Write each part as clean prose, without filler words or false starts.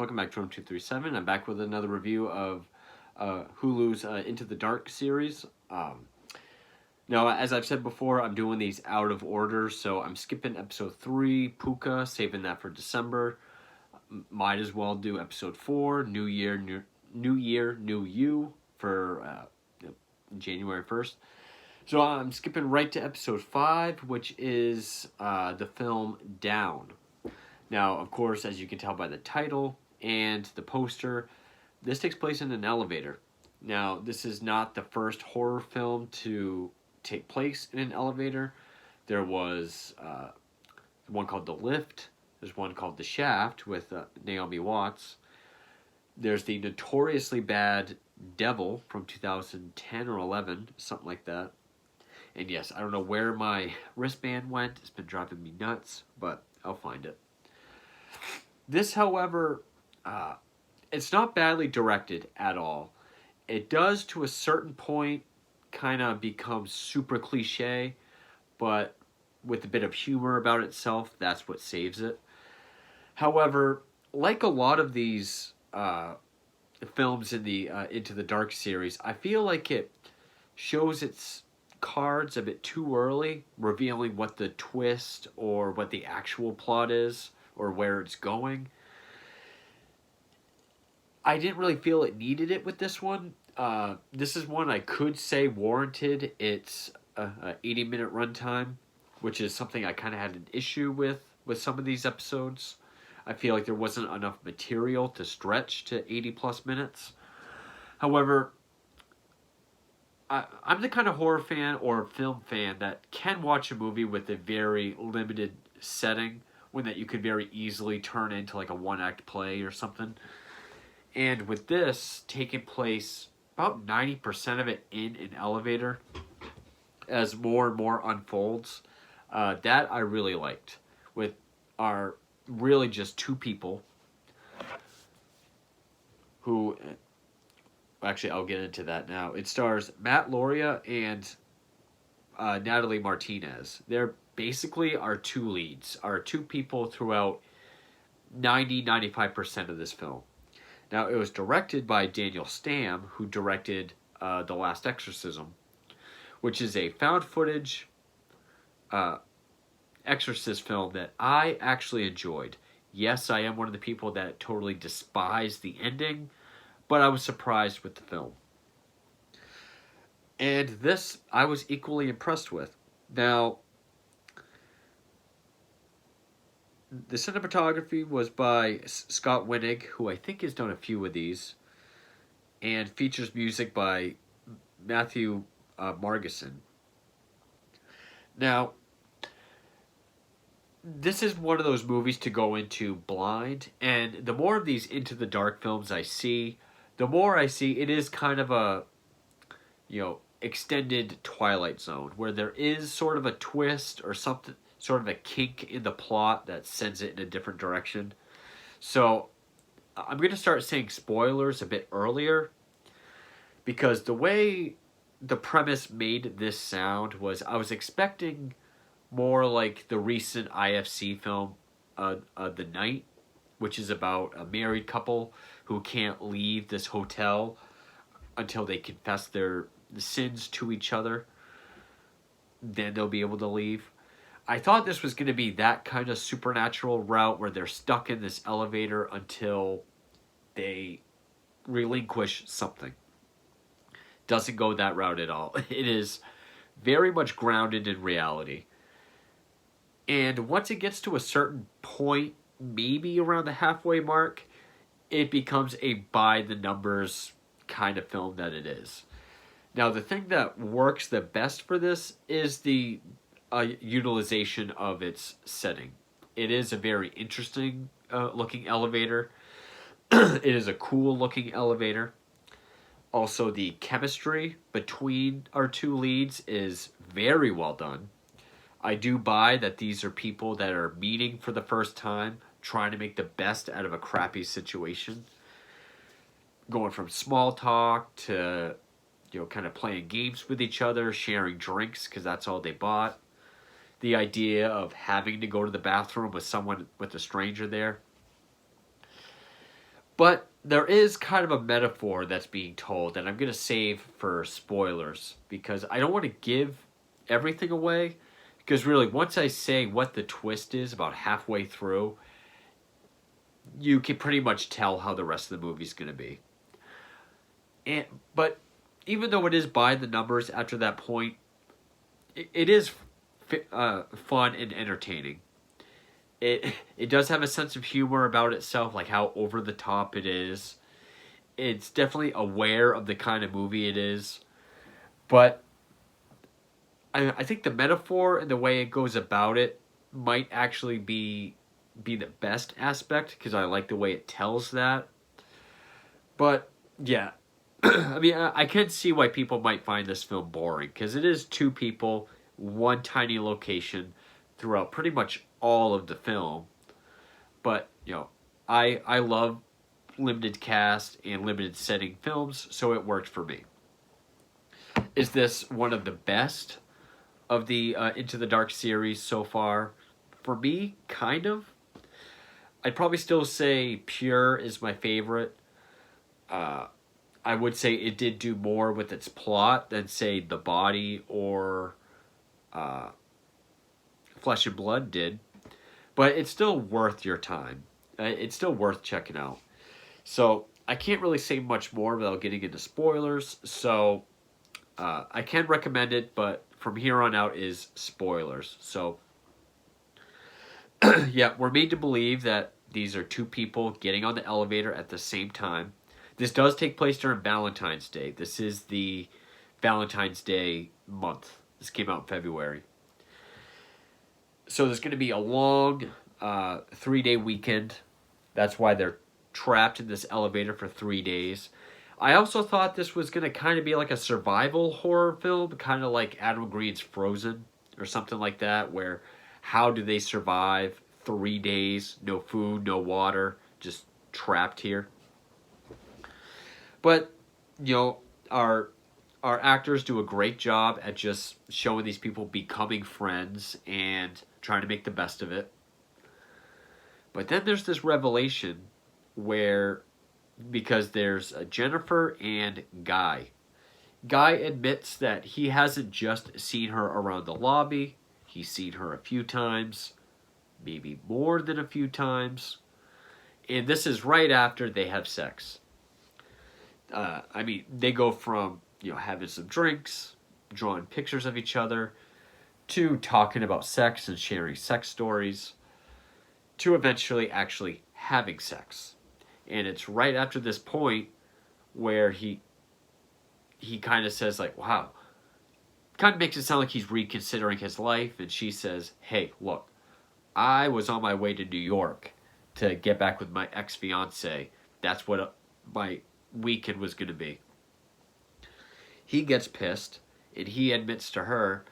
Welcome back to Room 237. I'm back with another review of Hulu's Into the Dark series. Now, as I've said before, I'm doing these out of order, so I'm skipping episode 3, Puka, saving that for December. Might as well do episode 4, New Year, New You, for January 1st. So I'm skipping right to episode 5, which is the film Down. Now, of course, as you can tell by the title and the poster, this takes place in an elevator. Now, this is not the first horror film to take place in an elevator. There was one called The Lift. There's one called The Shaft with Naomi Watts. There's the notoriously bad Devil from 2010 or 11, something like that. And yes, I don't know where my wristband went. It's been driving me nuts, but I'll find it. This, however, it's not badly directed at all. It does, to a certain point, kind of become super cliche, but with a bit of humor about itself, that's what saves it. However, like a lot of these films in the Into the Dark series, I feel like it shows its cards a bit too early, revealing what the twist or what the actual plot is or where it's going. I didn't really feel it needed it with this one. This is one I could say warranted its 80-minute runtime, which is something I kind of had an issue with some of these episodes. I feel like there wasn't enough material to stretch to 80 plus minutes. However, I'm the kind of horror fan or film fan that can watch a movie with a very limited setting, one that you could very easily turn into like a one-act play or something. And with this taking place about 90% of it in an elevator as more and more unfolds, that I really liked. With our really just two people who... Actually, I'll get into that now. It stars Matt Lauria and Natalie Martinez. They're basically our two leads, our two people throughout 95% of this film. Now, it was directed by Daniel Stamm, who directed The Last Exorcism, which is a found footage exorcist film that I actually enjoyed. Yes, I am one of the people that totally despised the ending, but I was surprised with the film. And this, I was equally impressed with. Now, the cinematography was by Scott Winnig, who I think has done a few of these, and features music by Matthew Margeson. Now, this is one of those movies to go into blind, and the more of these Into the Dark films I see, the more I see it is kind of a, extended Twilight Zone, where there is sort of a twist or something, sort of a kink in the plot that sends it in a different direction. So I'm going to start saying spoilers a bit earlier, because the way the premise made this sound was I was expecting more like the recent IFC film, The Night, which is about a married couple who can't leave this hotel until they confess their sins to each other. Then they'll be able to leave. I thought this was going to be that kind of supernatural route where they're stuck in this elevator until they relinquish something. Doesn't go that route at all. It is very much grounded in reality. And once it gets to a certain point, maybe around the halfway mark, it becomes a by-the-numbers kind of film that it is. Now, the thing that works the best for this is the utilization of its setting. It is a very interesting looking elevator. It is a cool looking elevator. Also, the chemistry between our two leads is very well done. I do buy that these are people that are meeting for the first time, trying to make the best out of a crappy situation. Going from small talk to, kind of playing games with each other, sharing drinks because that's all they bought. The idea of having to go to the bathroom with a stranger there. But there is kind of a metaphor that's being told that I'm going to save for spoilers because I don't want to give everything away. Because really, once I say what the twist is about halfway through, you can pretty much tell how the rest of the movie is going to be. And but even though it is by the numbers after that point, it is fun and entertaining. It does have a sense of humor about itself, like how over the top it is. It's definitely aware of the kind of movie it is, but I think the metaphor and the way it goes about it might actually be the best aspect because I like the way it tells that. But yeah, I mean, I can see why people might find this film boring because it is two people, one tiny location throughout pretty much all of the film. But I love limited cast and limited setting films, so it worked for me. Is this one of the best of the Into the Dark series so far? For me, kind of. I'd probably still say Pure is my favorite. I would say it did do more with its plot than, say, The Body or Flesh and Blood did. But it's still worth your time. It's still worth checking out. So I can't really say much more without getting into spoilers. So I can recommend it, but from here on out is spoilers. So yeah, we're made to believe that these are two people getting on the elevator at the same time. This does take place during Valentine's Day. This is the Valentine's Day month. This came out in February. So there's going to be a long 3-day weekend. That's why they're trapped in this elevator for 3 days. I also thought this was going to kind of be like a survival horror film, kind of like Adam Green's Frozen or something like that, where how do they survive 3 days, no food, no water, just trapped here. But, our actors do a great job at just showing these people becoming friends and trying to make the best of it. But then there's this revelation where, because there's Jennifer and Guy. Guy admits that he hasn't just seen her around the lobby. He's seen her a few times, maybe more than a few times. And this is right after they have sex. I mean, they go from, having some drinks, drawing pictures of each other, to talking about sex and sharing sex stories, to eventually actually having sex. And it's right after this point where he kind of says, like, wow, kind of makes it sound like he's reconsidering his life. And she says, hey, look, I was on my way to New York to get back with my ex-fiance. That's what my weekend was going to be. He gets pissed, and he admits to her,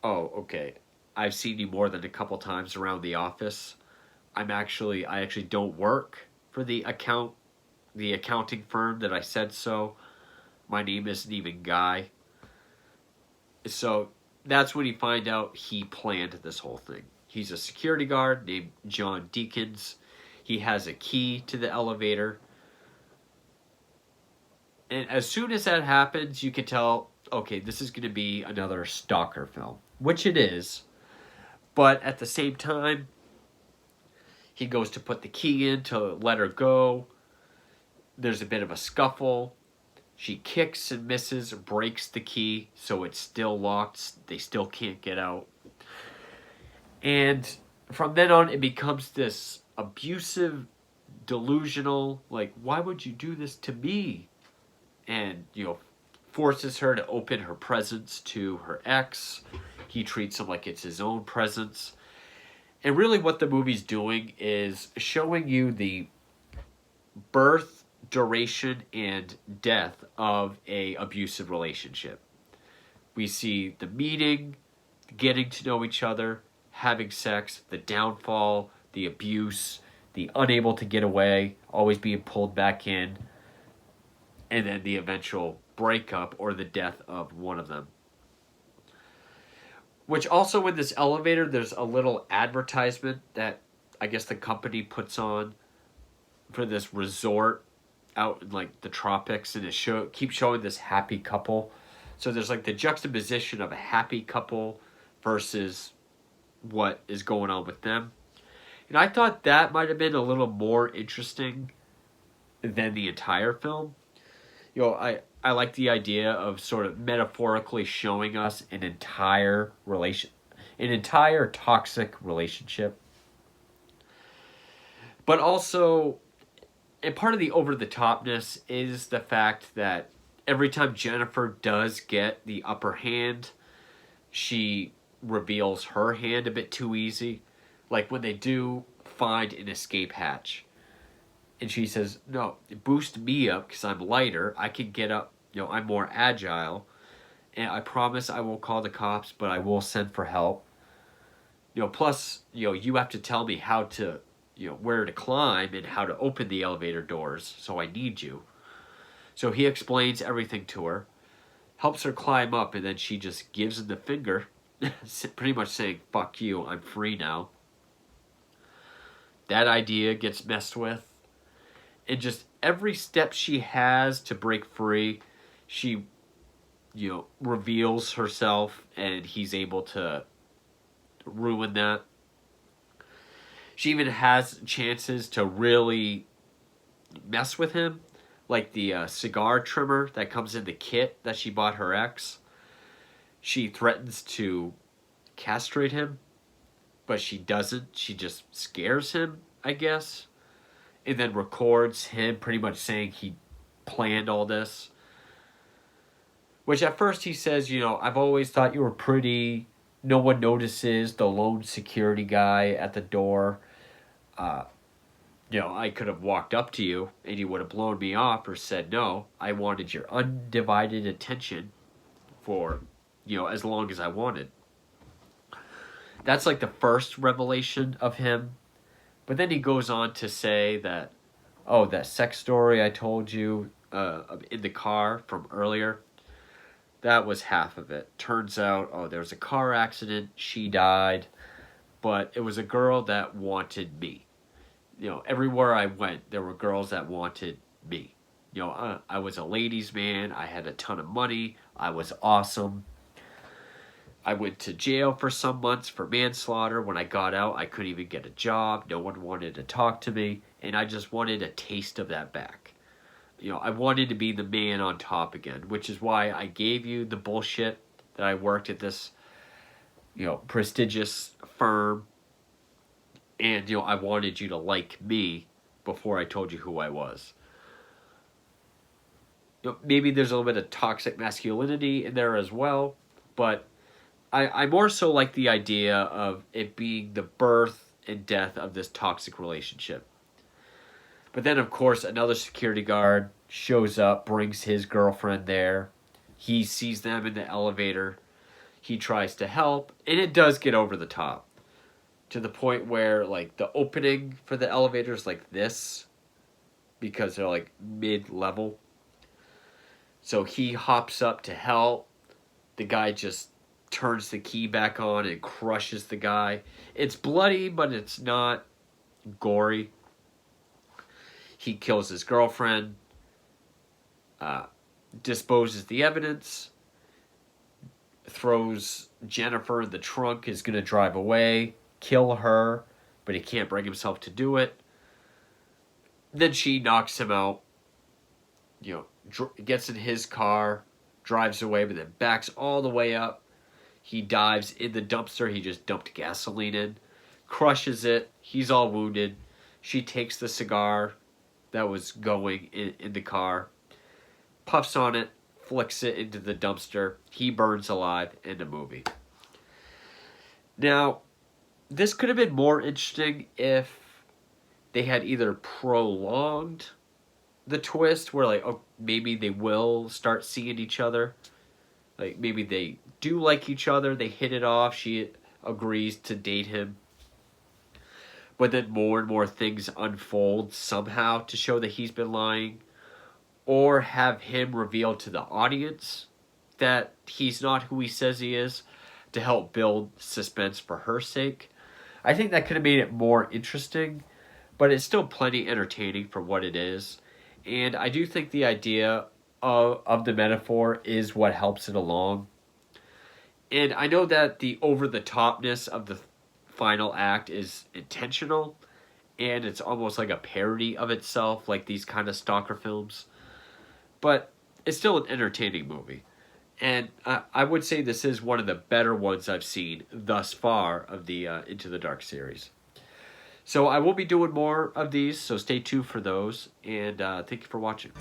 oh, okay, I've seen you more than a couple times around the office. I actually don't work for the accounting firm that I said so. My name isn't even Guy. So that's when you find out he planned this whole thing. He's a security guard named John Deakins. He has a key to the elevator. And as soon as that happens, you can tell, okay, this is going to be another stalker film. Which it is. But at the same time, he goes to put the key in to let her go. There's a bit of a scuffle. She kicks and misses, breaks the key, so it's still locked. They still can't get out. And from then on, it becomes this abusive, delusional, like, why would you do this to me? And, forces her to open her presents to her ex. He treats him like it's his own presents. And really what the movie's doing is showing you the birth, duration, and death of a abusive relationship. We see the meeting, getting to know each other, having sex, the downfall, the abuse, the unable to get away, always being pulled back in, and then the eventual breakup or the death of one of them. Which also in this elevator, there's a little advertisement that I guess the company puts on for this resort out in like the tropics, and it keeps showing this happy couple. So there's like the juxtaposition of a happy couple versus what is going on with them. And I thought that might have been a little more interesting than the entire film. I like the idea of sort of metaphorically showing us an entire toxic relationship. But also, and part of the over the topness is the fact that every time Jennifer does get the upper hand, she reveals her hand a bit too easy. Like when they do find an escape hatch, and she says, "No, boost me up because I'm lighter. I can get up. I'm more agile, and I promise I won't call the cops, but I will send for help. Plus, you have to tell me how to, where to climb and how to open the elevator doors. So I need you." So he explains everything to her, helps her climb up, and then she just gives him the finger, pretty much saying, "Fuck you, I'm free now." That idea gets messed with. And just every step she has to break free, she, reveals herself, and he's able to ruin that. She even has chances to really mess with him, like the cigar trimmer that comes in the kit that she bought her ex. She threatens to castrate him, but she doesn't. She just scares him, I guess, and then records him pretty much saying he planned all this. Which at first he says, "I've always thought you were pretty. No one notices the lone security guy at the door. Uh, I could have walked up to you and you would have blown me off or said no. I wanted your undivided attention for, as long as I wanted." That's like the first revelation of him. But then he goes on to say that, "Oh, that sex story I told you in the car from earlier, that was half of it. Turns out, there was a car accident, she died, but it was a girl that wanted me. Everywhere I went, there were girls that wanted me. I was a ladies' man, I had a ton of money, I was awesome. I went to jail for some months for manslaughter. When I got out, I couldn't even get a job. No one wanted to talk to me, and I just wanted a taste of that back. I wanted to be the man on top again, which is why I gave you the bullshit that I worked at this, prestigious firm, and, I wanted you to like me before I told you who I was." Maybe there's a little bit of toxic masculinity in there as well, but I more so like the idea of it being the birth and death of this toxic relationship. But then, of course, another security guard shows up, brings his girlfriend there. He sees them in the elevator. He tries to help, and it does get over the top. To the point where, like, the opening for the elevator is like this, because they're, like, mid-level. So he hops up to help. The guy just turns the key back on and crushes the guy. It's bloody, but it's not gory. He kills his girlfriend, disposes the evidence, throws Jennifer in the trunk, is going to drive away, kill her, but he can't bring himself to do it. Then she knocks him out, gets in his car, drives away, but then backs all the way up. He dives in the dumpster he just dumped gasoline in, crushes it, he's all wounded. She takes the cigar that was going in the car, puffs on it, flicks it into the dumpster. He burns alive. End of movie. Now, this could have been more interesting if they had either prolonged the twist where, like, maybe they will start seeing each other. Like, maybe they do like each other, they hit it off, she agrees to date him. But then more and more things unfold somehow to show that he's been lying. Or have him reveal to the audience that he's not who he says he is, to help build suspense for her sake. I think that could have made it more interesting. but it's still plenty entertaining for what it is. And I do think the idea of the metaphor is what helps it along. And I know that the over the topness of the final act is intentional, and it's almost like a parody of itself, like these kind of stalker films. But it's still an entertaining movie. And I would say this is one of the better ones I've seen thus far of the Into the Dark series. So I will be doing more of these, so stay tuned for those. And thank you for watching.